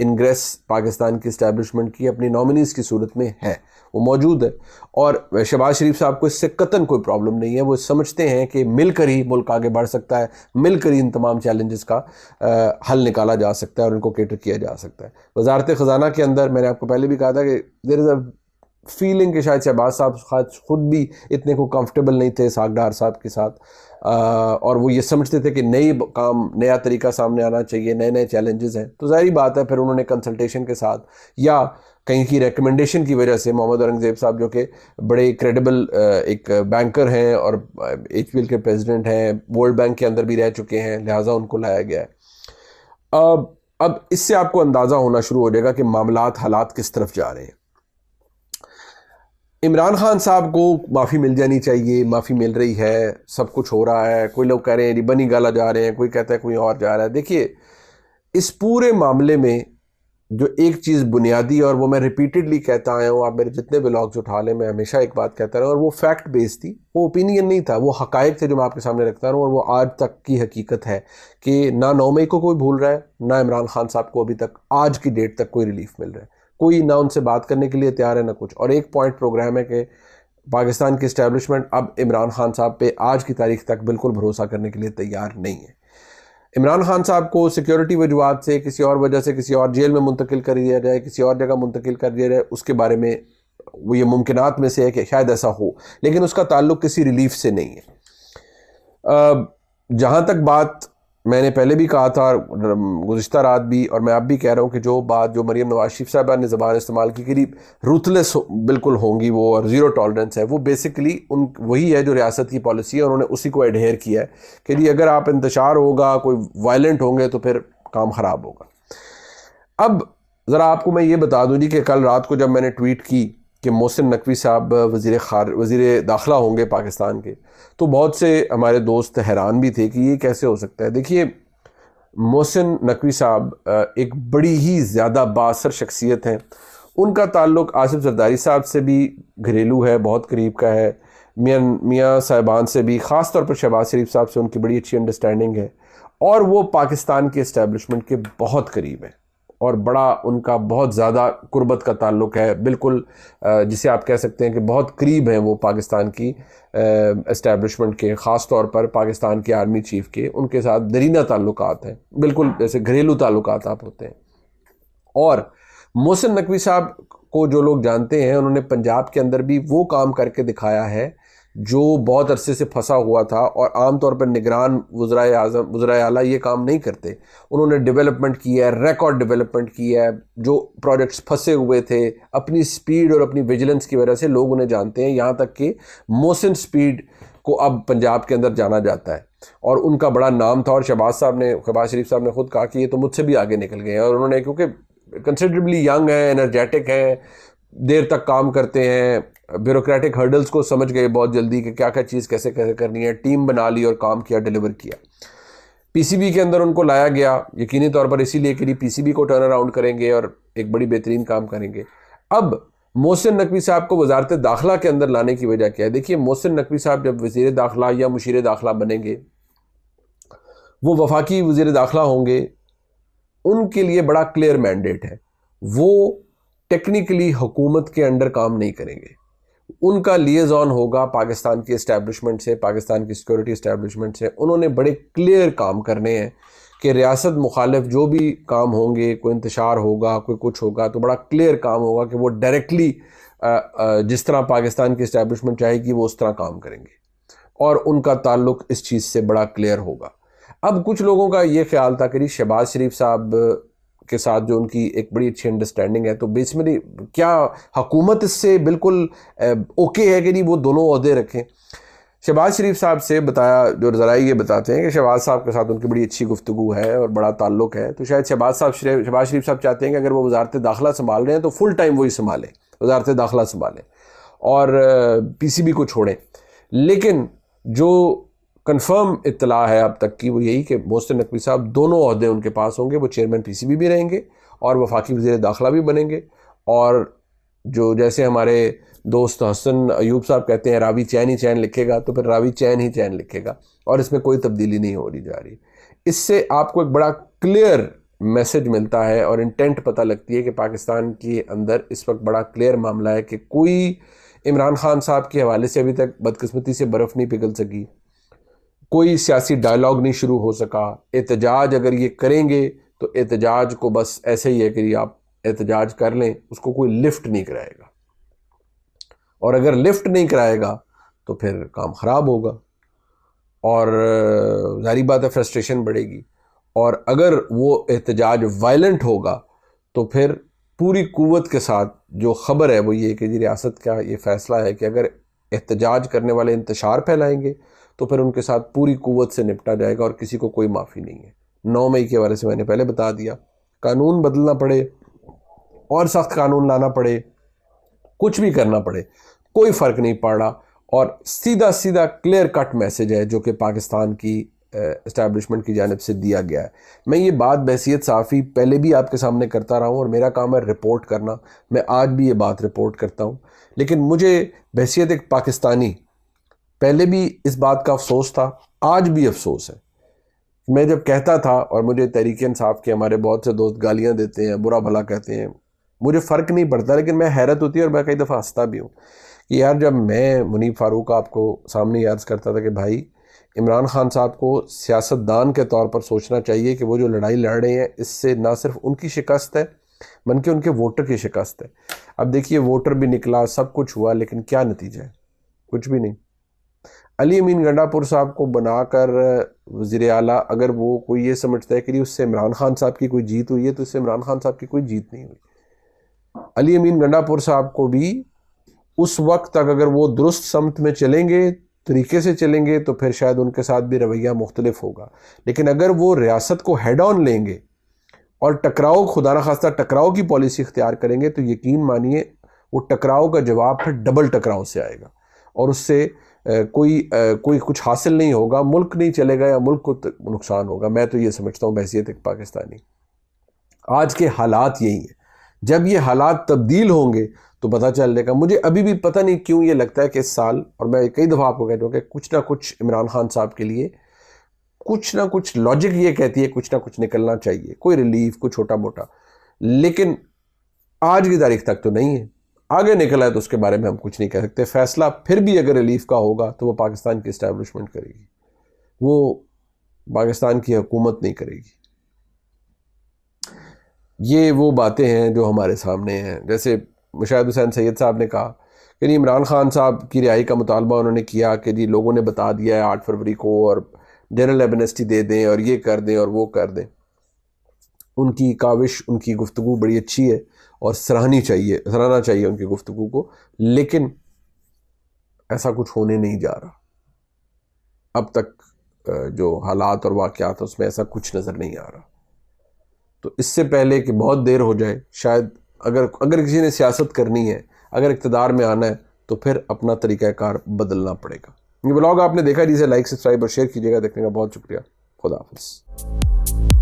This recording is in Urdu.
انگریس پاکستان کی اسٹیبلشمنٹ کی اپنی نامنیز کی صورت میں ہے، وہ موجود ہے، اور شہباز شریف صاحب کو اس سے قطعاً کوئی پرابلم نہیں ہے۔ وہ سمجھتے ہیں کہ مل کر ہی ملک آگے بڑھ سکتا ہے، مل کر ہی ان تمام چیلنجز کا حل نکالا جا سکتا ہے اور ان کو کیٹر کیا جا سکتا ہے۔ وزارت خزانہ کے اندر میں نے آپ کو پہلے بھی کہا تھا کہ دیر از اے فیلنگ کہ شاید شہباز صاحب خود بھی اتنے کو کمفرٹیبل نہیں تھے اسحاق ڈار صاحب کے ساتھ، اور وہ یہ سمجھتے تھے کہ نیا طریقہ سامنے آنا چاہیے، نئے نئے چیلنجز ہیں، تو ظاہری بات ہے پھر انہوں نے کنسلٹیشن کے ساتھ یا کہیں کی ریکمنڈیشن کی وجہ سے، محمد اورنگزیب صاحب جو کہ بڑے کریڈیبل ایک بینکر ہیں اور ایچ پی ایل کے پریزیڈنٹ ہیں، ورلڈ بینک کے اندر بھی رہ چکے ہیں، لہٰذا ان کو لایا گیا ہے۔ اب اس سے آپ کو اندازہ ہونا شروع ہو جائے گا کہ معاملات، حالات کس طرف جا رہے ہیں۔ عمران خان صاحب کو معافی مل جانی چاہیے، معافی مل رہی ہے، سب کچھ ہو رہا ہے، کوئی لوگ کہہ رہے ہیں بنی گالا جا رہے ہیں، کوئی کہتا ہے کوئی اور جا رہا ہے۔ دیکھیے اس پورے معاملے میں جو ایک چیز بنیادی، اور وہ میں ریپیٹڈلی کہتا آیا ہوں، آپ میرے جتنے بلاگز اٹھا لیں، میں ہمیشہ ایک بات کہتا رہا، اور وہ فیکٹ بیس تھی، وہ اوپینین نہیں تھا، وہ حقائق تھے جو میں آپ کے سامنے رکھتا رہا ہوں، اور وہ آج تک کی حقیقت ہے کہ نہ 9 مئی کو کوئی بھول رہا ہے، نہ عمران خان صاحب کو ابھی تک آج کی ڈیٹ تک کوئی ریلیف مل رہا ہے، کوئی نہ ان سے بات کرنے کے لیے تیار ہے نہ کچھ۔ اور ایک پوائنٹ پروگرام ہے کہ پاکستان کی اسٹیبلشمنٹ اب عمران خان صاحب پہ آج کی تاریخ تک بالکل بھروسہ کرنے کے لیے تیار نہیں ہے۔ عمران خان صاحب کو سیکیورٹی وجوہات سے، کسی اور وجہ سے کسی اور جیل میں منتقل کر دیا جائے، کسی اور جگہ منتقل کر دیا جائے، اس کے بارے میں وہ یہ ممکنات میں سے ہے کہ شاید ایسا ہو، لیکن اس کا تعلق کسی ریلیف سے نہیں ہے۔ جہاں تک بات میں نے پہلے بھی کہا تھا گزشتہ رات بھی، اور میں اب بھی کہہ رہا ہوں کہ جو بات جو مریم نواز شریف صاحبہ نے زبان استعمال کی کہ روتھلیس بالکل ہوں گی وہ، اور زیرو ٹالرنس ہے، وہ بیسیکلی وہی ہے جو ریاست کی پالیسی ہے، انہوں نے اسی کو ایڈہیر کیا ہے کہ جی اگر آپ انتشار ہوگا، کوئی وائلنٹ ہوں گے تو پھر کام خراب ہوگا۔ اب ذرا آپ کو میں یہ بتا دوں جی کہ کل رات کو جب میں نے ٹویٹ کی کہ محسن نقوی صاحب وزیر داخلہ ہوں گے پاکستان کے، تو بہت سے ہمارے دوست حیران بھی تھے کہ یہ کیسے ہو سکتا ہے۔ دیکھیے محسن نقوی صاحب ایک بڑی ہی زیادہ بااثر شخصیت ہیں، ان کا تعلق آصف زرداری صاحب سے بھی گھریلو ہے، بہت قریب کا ہے، میاں صاحبان سے بھی، خاص طور پر شہباز شریف صاحب سے ان کی بڑی اچھی انڈرسٹینڈنگ ہے، اور وہ پاکستان کے اسٹیبلشمنٹ کے بہت قریب ہیں، اور بڑا ان کا بہت زیادہ قربت کا تعلق ہے، بالکل جسے آپ کہہ سکتے ہیں کہ بہت قریب ہیں وہ پاکستان کی اسٹیبلشمنٹ کے، خاص طور پر پاکستان کے آرمی چیف کے، ان کے ساتھ درینہ تعلقات ہیں، بالکل جیسے گھریلو تعلقات آپ ہوتے ہیں۔ اور محسن نقوی صاحب کو جو لوگ جانتے ہیں، انہوں نے پنجاب کے اندر بھی وہ کام کر کے دکھایا ہے جو بہت عرصے سے پھنسا ہوا تھا، اور عام طور پر نگران وزرائے اعلیٰ یہ کام نہیں کرتے۔ انہوں نے ڈیولپمنٹ کی ہے، ریکارڈ ڈیولپمنٹ کی ہے، جو پروجیکٹس پھنسے ہوئے تھے، اپنی سپیڈ اور اپنی ویجیلنس کی وجہ سے لوگ انہیں جانتے ہیں، یہاں تک کہ محسن سپیڈ کو اب پنجاب کے اندر جانا جاتا ہے، اور ان کا بڑا نام تھا۔ اور شہباز شریف صاحب نے خود کہا کہ یہ تو مجھ سے بھی آگے نکل گئے ہیں، اور انہوں نے کیونکہ کنسیڈریبلی ینگ ہیں، انرجیٹک ہیں، دیر تک کام کرتے ہیں، بیوروکریٹک ہرڈلز کو سمجھ گئے بہت جلدی کہ کیا کیا چیز کیسے کرنی ہے، ٹیم بنا لی اور کام کیا، ڈیلیور کیا۔ پی سی بی کے اندر ان کو لایا گیا یقینی طور پر اسی لیے کہ پی سی بی کو ٹرن اراؤنڈ کریں گے اور ایک بڑی بہترین کام کریں گے۔ اب محسن نقوی صاحب کو وزارت داخلہ کے اندر لانے کی وجہ کیا ہے؟ دیکھیے محسن نقوی صاحب جب وزیر داخلہ یا مشیر داخلہ بنیں گے، وہ وفاقی وزیر داخلہ ہوں گے، ان کے لیے بڑا کلیئر مینڈیٹ ہے، وہ ٹیکنیکلی حکومت کے انڈر کام نہیں کریں گے، ان کا لیزون ہوگا پاکستان کی اسٹیبلشمنٹ سے، پاکستان کی سیکورٹی اسٹیبلشمنٹ سے۔ انہوں نے بڑے کلیئر کام کرنے ہیں کہ ریاست مخالف جو بھی کام ہوں گے، کوئی انتشار ہوگا، کوئی کچھ ہوگا، تو بڑا کلیئر کام ہوگا کہ وہ ڈائریکٹلی جس طرح پاکستان کی اسٹیبلشمنٹ چاہے گی وہ اس طرح کام کریں گے، اور ان کا تعلق اس چیز سے بڑا کلیئر ہوگا۔ اب کچھ لوگوں کا یہ خیال تھا کہ شہباز شریف صاحب کے ساتھ جو ان کی ایک بڑی اچھی انڈرسٹینڈنگ ہے، تو بیسیکلی کیا حکومت اس سے بالکل اوکے ہے کہ نہیں وہ دونوں عہدے رکھیں؟ شہباز شریف صاحب سے بتایا، جو ذرائع یہ بتاتے ہیں کہ شہباز صاحب کے ساتھ ان کی بڑی اچھی گفتگو ہے اور بڑا تعلق ہے، تو شاید شہباز شریف صاحب چاہتے ہیں کہ اگر وہ وزارت داخلہ سنبھال رہے ہیں تو فل ٹائم وہی سنبھالیں، وزارت داخلہ سنبھالیں اور پی سی بی کو چھوڑیں۔ لیکن جو کنفرم اطلاع ہے اب تک کی وہ یہی کہ محسن نقوی صاحب دونوں عہدے ان کے پاس ہوں گے، وہ چیئرمین پی سی بی بھی رہیں گے اور وفاقی وزیر داخلہ بھی بنیں گے، اور جو جیسے ہمارے دوست حسن ایوب صاحب کہتے ہیں راوی چین ہی چین لکھے گا، تو پھر راوی چین ہی لکھے گا، اور اس میں کوئی تبدیلی نہیں ہو رہی جا رہی۔ اس سے آپ کو ایک بڑا کلیئر میسج ملتا ہے اور انٹینٹ پتہ لگتی ہے کہ پاکستان کے اندر اس وقت بڑا کلیئر معاملہ ہے کہ کوئی عمران خان صاحب کے حوالے سے ابھی تک بدقسمتی سے برف نہیں پگھل سکی، کوئی سیاسی ڈائلاگ نہیں شروع ہو سکا. احتجاج اگر یہ کریں گے تو احتجاج کو بس ایسے ہی ہے کہ یہ آپ احتجاج کر لیں، اس کو کوئی لفٹ نہیں کرائے گا، اور اگر لفٹ نہیں کرائے گا تو پھر کام خراب ہوگا اور ظاہری بات ہے فرسٹریشن بڑھے گی. اور اگر وہ احتجاج وائلنٹ ہوگا تو پھر پوری قوت کے ساتھ جو خبر ہے وہ یہ کہ جی ریاست کا یہ فیصلہ ہے کہ اگر احتجاج کرنے والے انتشار پھیلائیں گے تو پھر ان کے ساتھ پوری قوت سے نپٹا جائے گا اور کسی کو کوئی معافی نہیں ہے. 9 مئی کے حوالے سے میں نے پہلے بتا دیا، قانون بدلنا پڑے اور سخت قانون لانا پڑے، کچھ بھی کرنا پڑے، کوئی فرق نہیں پڑ رہا. اور سیدھا سیدھا کلیئر کٹ میسج ہے جو کہ پاکستان کی اسٹیبلشمنٹ کی جانب سے دیا گیا ہے. میں یہ بات بحیثیت صحافی پہلے بھی آپ کے سامنے کرتا رہا ہوں اور میرا کام ہے رپورٹ کرنا، میں آج بھی یہ بات رپورٹ کرتا ہوں، لیکن مجھے بحیثیت ایک پاکستانی پہلے بھی اس بات کا افسوس تھا، آج بھی افسوس ہے. میں جب کہتا تھا، اور مجھے تحریک انصاف کے ہمارے بہت سے دوست گالیاں دیتے ہیں، برا بھلا کہتے ہیں، مجھے فرق نہیں پڑتا، لیکن میں حیرت ہوتی ہے اور میں کئی دفعہ ہنستا بھی ہوں کہ یار جب میں منیب فاروق آپ کو سامنے عرض کرتا تھا کہ بھائی عمران خان صاحب کو سیاستدان کے طور پر سوچنا چاہیے کہ وہ جو لڑائی لڑ رہے ہیں اس سے نہ صرف ان کی شکست ہے بلکہ ان کے ووٹر کی شکست ہے. اب دیکھیے ووٹر بھی نکلا، سب کچھ ہوا، لیکن کیا نتیجہ ہے؟ کچھ بھی نہیں. علی امین گنڈا پور صاحب کو بنا کر وزیر اعلیٰ اگر وہ کوئی یہ سمجھتا ہے کہ اس سے عمران خان صاحب کی کوئی جیت ہوئی ہے تو اس سے عمران خان صاحب کی کوئی جیت نہیں ہوئی. علی امین گنڈا پور صاحب کو بھی اس وقت تک اگر وہ درست سمت میں چلیں گے، طریقے سے چلیں گے، تو پھر شاید ان کے ساتھ بھی رویہ مختلف ہوگا. لیکن اگر وہ ریاست کو ہیڈ آن لیں گے اور ٹکراؤ، خدا نخواستہ ٹکراؤ کی پالیسی اختیار کریں گے، تو یقین مانیے وہ ٹکراؤ کا جواب پھر ڈبل ٹکراؤ سے آئے گا اور اس سے کوئی کچھ حاصل نہیں ہوگا، ملک نہیں چلے گا یا ملک کو نقصان ہوگا. میں تو یہ سمجھتا ہوں بحیثیت ایک پاکستانی. آج کے حالات یہی ہیں، جب یہ حالات تبدیل ہوں گے تو پتہ چل جائے گا. مجھے ابھی بھی پتہ نہیں کیوں یہ لگتا ہے کہ اس سال، اور میں کئی دفعہ آپ کو کہتا ہوں کہ کچھ نہ کچھ عمران خان صاحب کے لیے کچھ نہ کچھ لاجک یہ کہتی ہے کچھ نہ کچھ نکلنا چاہیے، کوئی ریلیف، کوئی چھوٹا موٹا، لیکن آج کی تاریخ تک تو نہیں ہے. آگے نکلا ہے تو اس کے بارے میں ہم کچھ نہیں کہہ سکتے. فیصلہ پھر بھی اگر ریلیف کا ہوگا تو وہ پاکستان کی اسٹیبلشمنٹ کرے گی، وہ پاکستان کی حکومت نہیں کرے گی. یہ وہ باتیں ہیں جو ہمارے سامنے ہیں. جیسے مشاہد حسین سید صاحب نے کہا کہ عمران خان صاحب کی رہائی کا مطالبہ انہوں نے کیا کہ جی لوگوں نے بتا دیا ہے 8 فروری کو اور جنرل ایمنسٹی دے دیں اور یہ کر دیں اور وہ کر دیں. ان کی کاوش، ان کی گفتگو بڑی اچھی ہے اور سراہنا چاہیے ان کی گفتگو کو، لیکن ایسا کچھ ہونے نہیں جا رہا. اب تک جو حالات اور واقعات اس میں ایسا کچھ نظر نہیں آ رہا. تو اس سے پہلے کہ بہت دیر ہو جائے، شاید اگر کسی نے سیاست کرنی ہے، اگر اقتدار میں آنا ہے تو پھر اپنا طریقہ کار بدلنا پڑے گا. یہ بلاگ آپ نے دیکھا، جسے لائک، سبسکرائب اور شیئر کیجیے گا. دیکھنے کا بہت شکریہ. خدا حافظ.